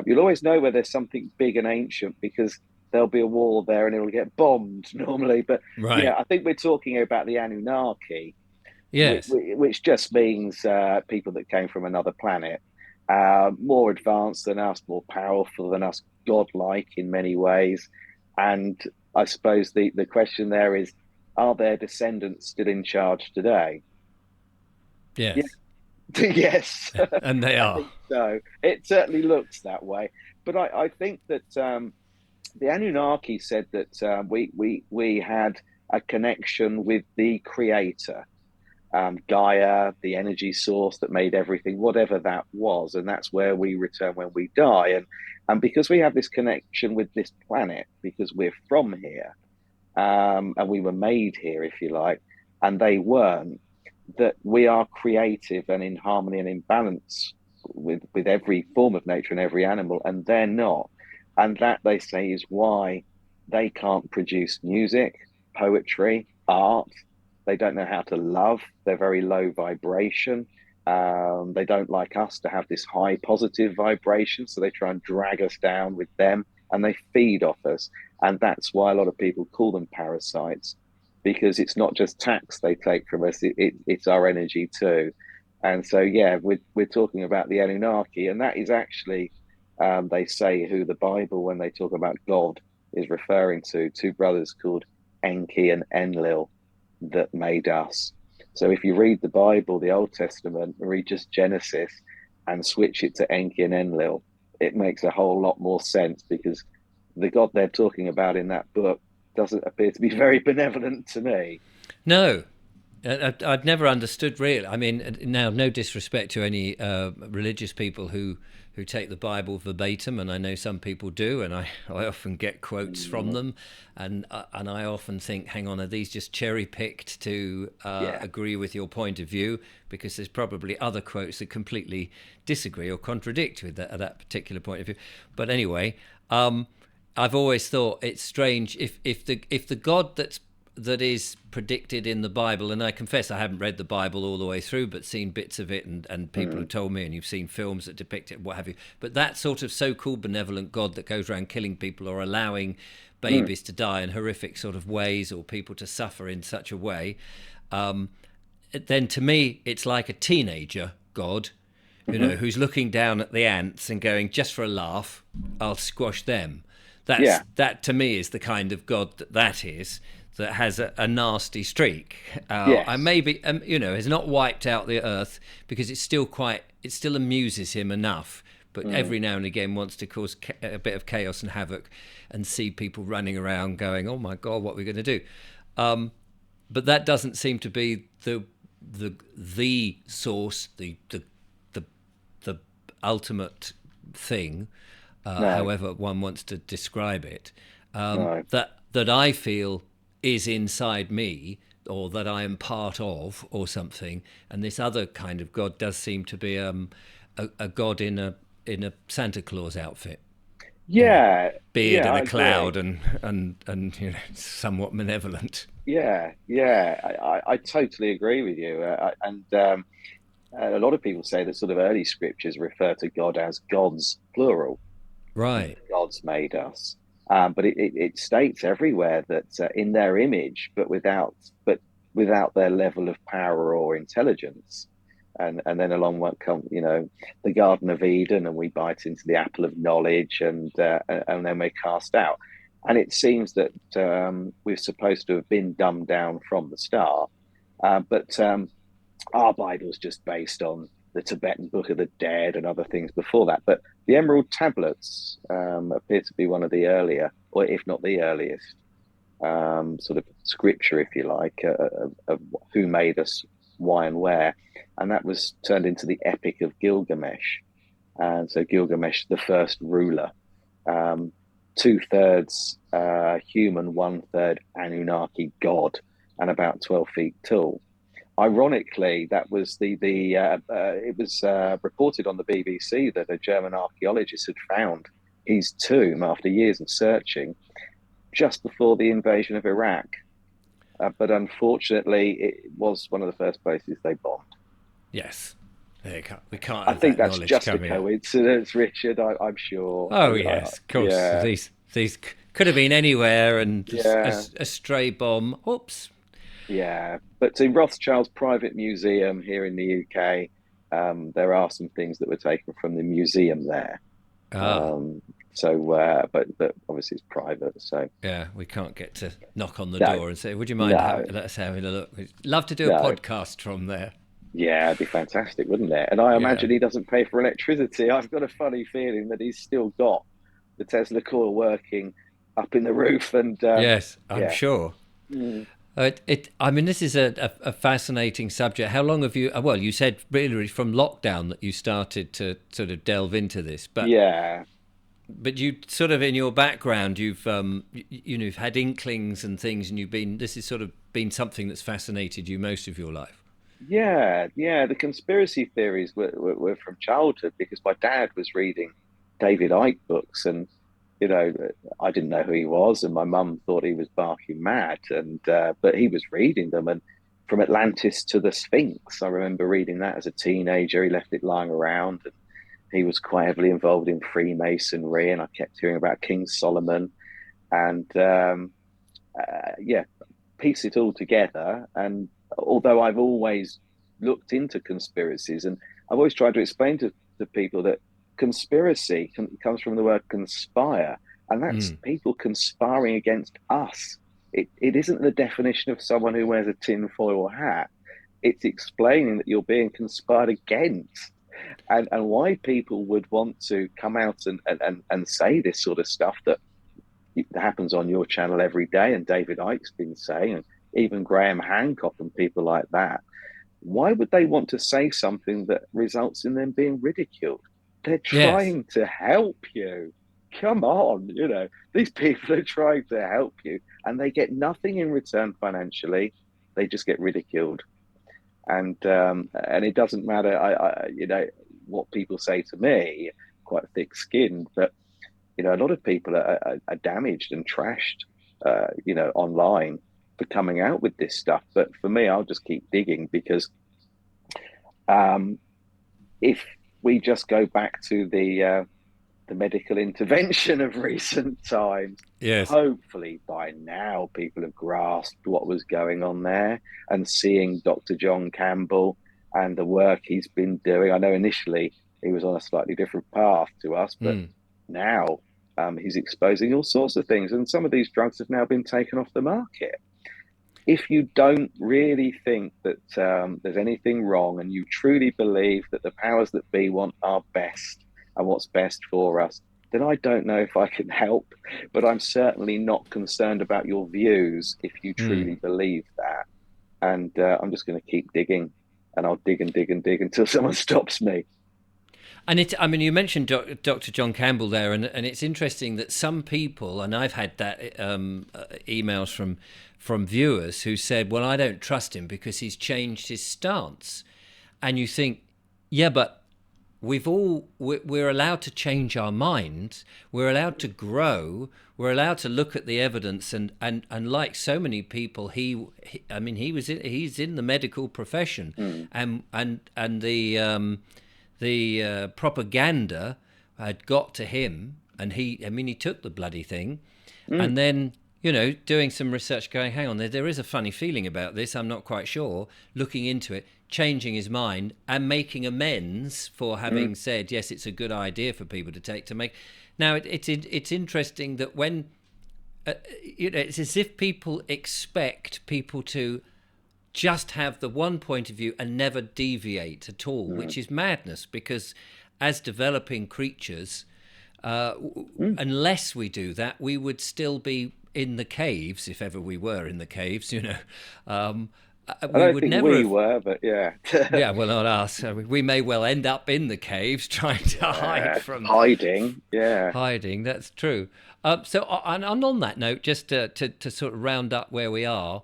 You'll always know where there's something big and ancient because there'll be a wall there and it'll get bombed normally. But right. I think we're talking about the Anunnaki, yes, which just means people that came from another planet. More advanced than us, more powerful than us, godlike in many ways. And I suppose the question there is, are their descendants still in charge today? yes. Yes. And they are. So it certainly looks that way. But I think that the Anunnaki said that we had a connection with the creator. Gaia, the energy source that made everything, whatever that was, and that's where we return when we die. And because we have this connection with this planet, because we're from here, and we were made here, if you like, and they weren't, that we are creative and in harmony and in balance with every form of nature and every animal, and they're not. And that, they say, is why they can't produce music, poetry, art. They don't know how to love. They're very low vibration. They don't like us to have this high positive vibration. So they try and drag us down with them, and they feed off us. And that's why a lot of people call them parasites, because it's not just tax they take from us. It's our energy too. And so, we're talking about the Anunnaki. And that is actually, they say, who the Bible, when they talk about God, is referring to, two brothers called Enki and Enlil, that made us. So if you read the Bible, the Old Testament, read just Genesis and switch it to Enki and Enlil, it makes a whole lot more sense, because the God they're talking about in that book doesn't appear to be very benevolent to me. No, I'd never understood really. I mean, now, no disrespect to any religious people who take the Bible verbatim, and I know some people do, and I often get quotes from them, and I often think, hang on, are these just cherry picked to agree with your point of view? Because there's probably other quotes that completely disagree or contradict with that particular point of view. But anyway, I've always thought it's strange if the God that is predicted in the Bible, and I confess I haven't read the Bible all the way through, but seen bits of it, and people have told me, and you've seen films that depict it, what have you. But that sort of so-called benevolent God that goes around killing people or allowing babies to die in horrific sort of ways, or people to suffer in such a way, then to me it's like a teenager God, who's looking down at the ants and going, just for a laugh, I'll squash them. That to me is the kind of God that is. That has a nasty streak. And maybe, has not wiped out the earth, because it still amuses him enough. But every now and again wants to cause a bit of chaos and havoc, and see people running around going, "Oh my God, what are we going to do?" But that doesn't seem to be the source, the ultimate thing, however one wants to describe it. That I feel is inside me, or that I am part of, or something. And this other kind of God does seem to be a God in a Santa Claus outfit. Yeah, beard yeah, and I a cloud, agree. and somewhat malevolent. Yeah, yeah, I totally agree with you. A lot of people say that sort of early scriptures refer to God as gods, plural. Right. God's made us. But it states everywhere that in their image, but without their level of power or intelligence. And then along won't come, the Garden of Eden, and we bite into the apple of knowledge, and then we're cast out. And it seems that we're supposed to have been dumbed down from the start, but our Bible's just based on the Tibetan Book of the Dead and other things before that. But the Emerald Tablets appear to be one of the earlier, or if not the earliest, sort of scripture, if you like, of who made us, why, and where. And that was turned into the Epic of Gilgamesh. And so Gilgamesh, the first ruler, um, two-thirds human, one-third Anunnaki god, and about 12 feet tall. Ironically, that was it was reported on the BBC that a German archaeologist had found his tomb after years of searching just before the invasion of Iraq. But unfortunately, it was one of the first places they bombed. Yes. We can't I have think that that's knowledge just a coming out. coincidence, Richard. I'm sure. Oh yes, of course. Yeah, These could have been anywhere, and just yeah, a stray bomb. Oops. yeah. But to Rothschild's private museum here in the UK, there are some things that were taken from the museum there. Ah, Um, but obviously it's private. So yeah. We can't get to knock on the no, door and say, "Would you mind no, let us having a look?" We'd love to do a no. podcast from there. Yeah, it'd be fantastic, wouldn't it? And I Yeah. imagine he doesn't pay for electricity. I've got a funny feeling that he's still got the Tesla coil working up in the roof. And Yes, I'm yeah, sure. mm, I mean, this is a fascinating subject. How long have you? Well, you said really from lockdown that you started to sort of delve into this, yeah, but you sort of in your background, you've had inklings and things, and this has sort of been something that's fascinated you most of your life. yeah, yeah. The conspiracy theories were from childhood because my dad was reading David Icke books, and you know, I didn't know who he was, and my mum thought he was barking mad, and but he was reading them, and from Atlantis to the Sphinx, I remember reading that as a teenager. He left it lying around, and he was quite heavily involved in Freemasonry, and I kept hearing about King Solomon, and yeah, piece it all together. And although I've always looked into conspiracies, and I've always tried to explain to people that comes from the word conspire, and that's Mm. people conspiring against us. It isn't the definition of someone who wears a tinfoil hat. It's explaining that you're being conspired against. And why people would want to come out and say this sort of stuff that happens on your channel every day, and David Icke's been saying, and even Graham Hancock and people like that. Why would they want to say something that results in them being ridiculed? They're Yes. trying to help you. Come on, these people are trying to help you, and they get nothing in return financially. They just get ridiculed, and it doesn't matter. What people say to me, quite thick-skinned, but a lot of people are damaged and trashed, online for coming out with this stuff. But for me, I'll just keep digging because um, if we just go back to the medical intervention of recent times, Yes. hopefully by now people have grasped what was going on there, and seeing Dr. John Campbell and the work he's been doing. I know initially he was on a slightly different path to us, but Mm. now he's exposing all sorts of things, and some of these drugs have now been taken off the market. If you don't really think that there's anything wrong, and you truly believe that the powers that be want our best and what's best for us, then I don't know if I can help. But I'm certainly not concerned about your views if you Mm. truly believe that. And I'm just going to keep digging, and I'll dig and dig and dig until someone stops me. And I mean, you mentioned Dr. John Campbell there, and it's interesting that some people, and I've had that emails from viewers who said, "Well, I don't trust him because he's changed his stance," and you think, yeah, but we're allowed to change our minds. We're allowed to grow. We're allowed to look at the evidence, and like so many people, he's in the medical profession, and the propaganda had got to him, and he took the bloody thing, and then, doing some research, going, hang on, there is a funny feeling about this, I'm not quite sure, looking into it, changing his mind and making amends for having said, yes, it's a good idea for people to make. Now, it's interesting that when, it's as if people expect people to just have the one point of view and never deviate at all, which is madness, because as developing creatures, unless we do that, we would still be in the caves, if ever we were in the caves, I don't think we were, but yeah. Yeah, well, not us. We may well end up in the caves trying to hide from... Hiding, yeah. Hiding, that's true. So, and on that note, just to sort of round up where we are,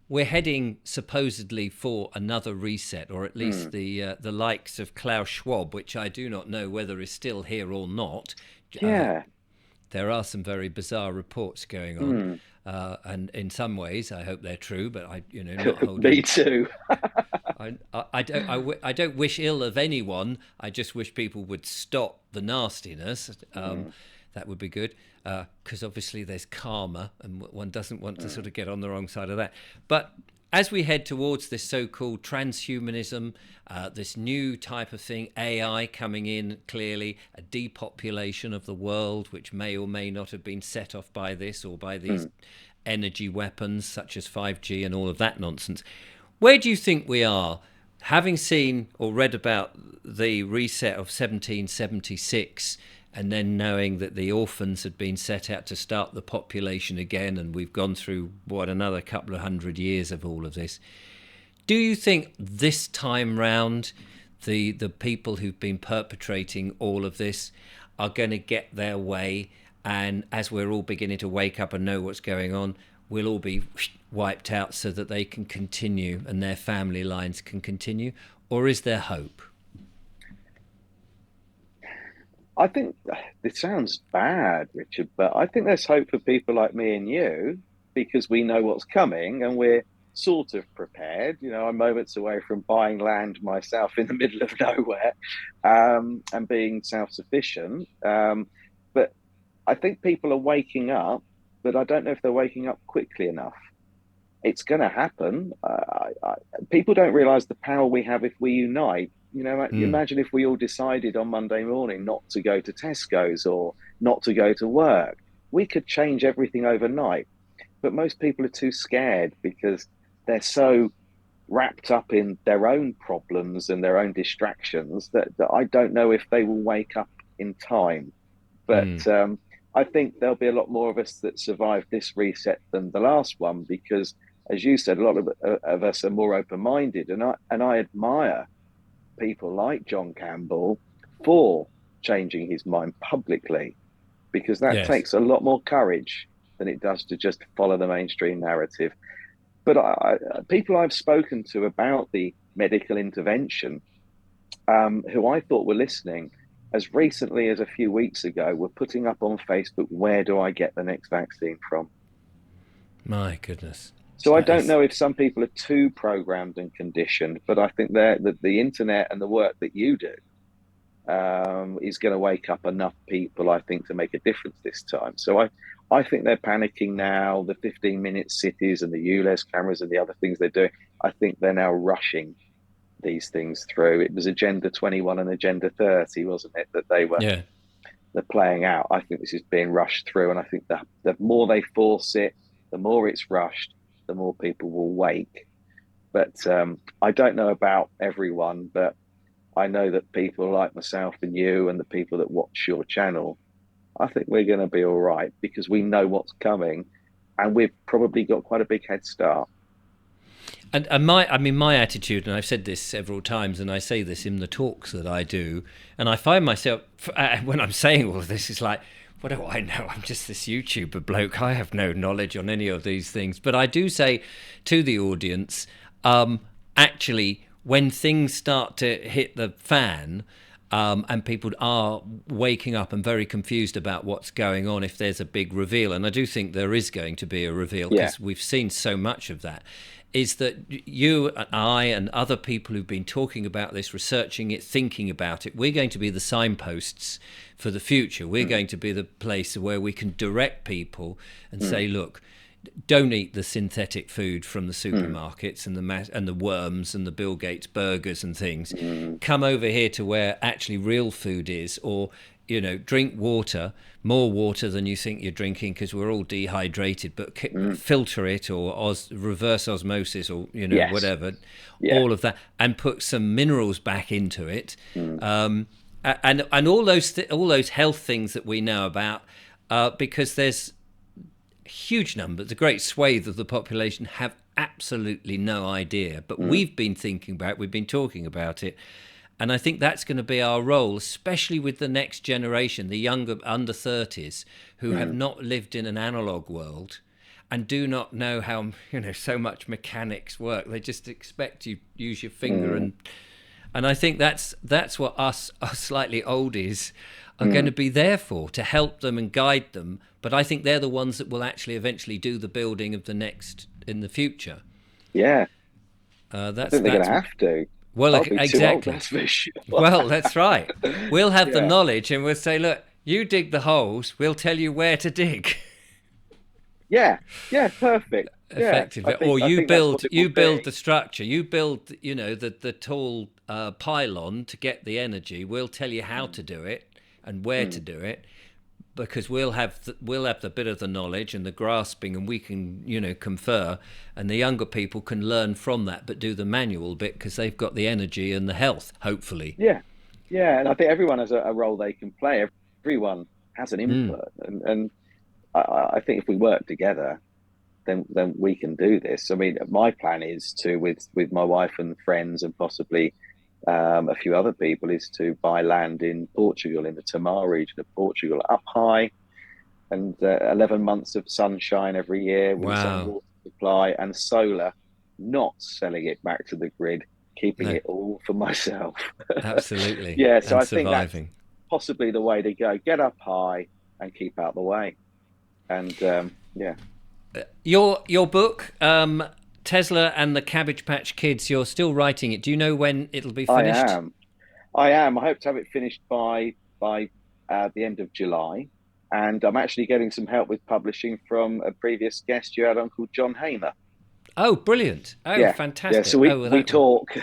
we're heading supposedly for another reset, or at least the likes of Klaus Schwab, which I do not know whether is still here or not. Yeah. There are some very bizarre reports going on, and in some ways, I hope they're true. But not holding. Me too. I don't wish ill of anyone. I just wish people would stop the nastiness. That would be good, because obviously there's karma, and one doesn't want to sort of get on the wrong side of that. But as we head towards this so-called transhumanism, this new type of thing, AI coming in clearly, a depopulation of the world, which may or may not have been set off by this or by these energy weapons such as 5G and all of that nonsense. Where do you think we are, having seen or read about the reset of 1776, and then knowing that the orphans had been set out to start the population again, and we've gone through, another couple of 100 years of all of this. Do you think this time round the people who've been perpetrating all of this are going to get their way, and as we're all beginning to wake up and know what's going on, we'll all be wiped out so that they can continue and their family lines can continue? Or is there hope? I think it sounds bad, Richard, but I think there's hope for people like me and you, because we know what's coming and we're sort of prepared. I'm moments away from buying land myself in the middle of nowhere, and being self-sufficient. But I think people are waking up, but I don't know if they're waking up quickly enough. It's going to happen. People don't realize the power we have if we unite. Imagine if we all decided on Monday morning not to go to Tesco's or not to go to work. We could change everything overnight. But most people are too scared because they're so wrapped up in their own problems and their own distractions that I don't know if they will wake up in time. But I think there'll be a lot more of us that survive this reset than the last one, because, as you said, a lot of us are more open-minded. And I admire people like John Campbell for changing his mind publicly, because that takes a lot more courage than it does to just follow the mainstream narrative. But people I've spoken to about the medical intervention, who I thought were listening, as recently as a few weeks ago, were putting up on Facebook, where do I get the next vaccine from? My goodness. So I don't know if some people are too programmed and conditioned, but I think that the internet and the work that you do is going to wake up enough people, I think, to make a difference this time. So I think they're panicking now. The 15-minute cities and the ULEZ cameras and the other things they're doing, I think they're now rushing these things through. It was Agenda 21 and Agenda 30, wasn't it, that they were they're playing out. I think this is being rushed through, and I think that the more they force it, the more it's rushed, the more people will wake. But I don't know about everyone, but I know that people like myself and you and the people that watch your channel, I think we're going to be all right, because we know what's coming, and we've probably got quite a big head start. And my attitude, and I've said this several times, and I say this in the talks that I do, and I find myself, when I'm saying all of this, it's like, what do I know? I'm just this YouTuber bloke. I have no knowledge on any of these things. But I do say to the audience, actually, when things start to hit the fan, And people are waking up and very confused about what's going on if there's a big reveal. And I do think there is going to be a reveal, because we've seen so much of that. Is that you and I and other people who've been talking about this, researching it, thinking about it, we're going to be the signposts for the future. We're going to be the place where we can direct people and say, look, don't eat the synthetic food from the supermarkets and the worms and the Bill Gates burgers and things. Come over here to where actually real food is, or drink water, more water than you think you're drinking, because we're all dehydrated. But filter it, or reverse osmosis, or whatever, all of that, and put some minerals back into it, and all those health things that we know about, because there's huge numbers, a great swathe of the population have absolutely no idea, but we've been talking about it, and I think that's going to be our role, especially with the next generation, the younger under 30s, who have not lived in an analog world and do not know how so much mechanics work. They just expect you use your finger, and I think that's what us slightly oldies are going to be there for, to help them and guide them. But I think they're the ones that will actually eventually do the building of the next in the future. Yeah. I think they're going to have to. Well, I'll be exactly. Too old, that's for sure. Well, that's right. We'll have the knowledge, and we'll say, look, you dig the holes, we'll tell you where to dig. Yeah, perfect. Effectively. Or you build the structure, you build, the tall pylon to get the energy. We'll tell you how to do it and where to do it, because we'll have the bit of the knowledge and the grasping, and we can confer, and the younger people can learn from that, but do the manual bit because they've got the energy and the health, hopefully. Yeah, and I think everyone has a role they can play. Everyone has an input, and I think if we work together, then we can do this. I mean, my plan is to, with my wife and friends and possibly a few other people, is to buy land in Portugal, in the Tamar region of Portugal, up high, and 11 months of sunshine every year with some water supply and solar, not selling it back to the grid, keeping it all for myself. Absolutely. So I think that's possibly the way to go. Get up high and keep out the way. And your book, Tesla and the Cabbage Patch Kids, you're still writing it. Do you know when it'll be finished? I am. I hope to have it finished by the end of July. And I'm actually getting some help with publishing from a previous guest you had on, called John Hamer. Oh, brilliant. Oh, fantastic. Yeah, so we talk.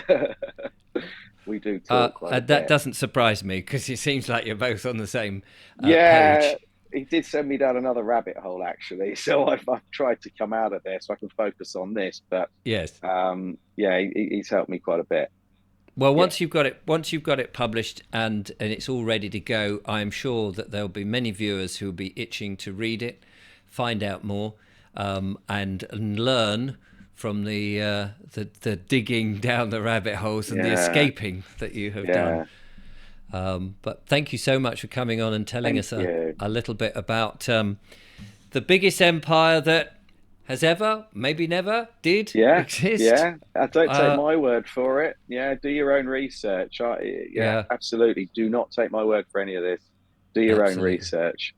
We do talk quite a bit. That doesn't surprise me, because it seems like you're both on the same page. He did send me down another rabbit hole, actually. So I've tried to come out of there so I can focus on this. But yes, he's helped me quite a bit. Well, once you've got it published and it's all ready to go, I'm sure that there'll be many viewers who will be itching to read it, find out more, and learn from the digging down the rabbit holes and the escaping that you have done. But thank you so much for coming on and telling us a little bit about the biggest empire that has ever, maybe never, did exist. Yeah, I don't take my word for it. Yeah, do your own research. Absolutely. Do not take my word for any of this. Do your own research.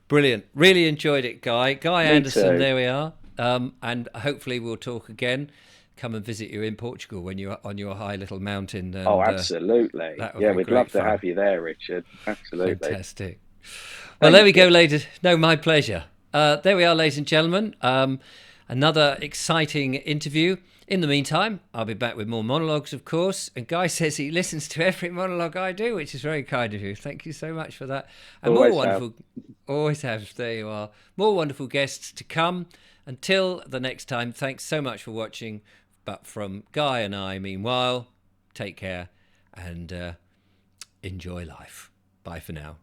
Brilliant. Really enjoyed it, Guy. Guy Anderson, too. there we are. And hopefully we'll talk again. Come and visit you in Portugal when you're on your high little mountain. And, absolutely. We'd love to have you there, Richard. Absolutely. Fantastic. Well, there we go, ladies. No, my pleasure. There we are, ladies and gentlemen. Another exciting interview. In the meantime, I'll be back with more monologues, of course. And Guy says he listens to every monologue I do, which is very kind of you. Thank you so much for that. And always have. There you are. More wonderful guests to come. Until the next time, thanks so much for watching. But from Guy and I, meanwhile, take care and enjoy life. Bye for now.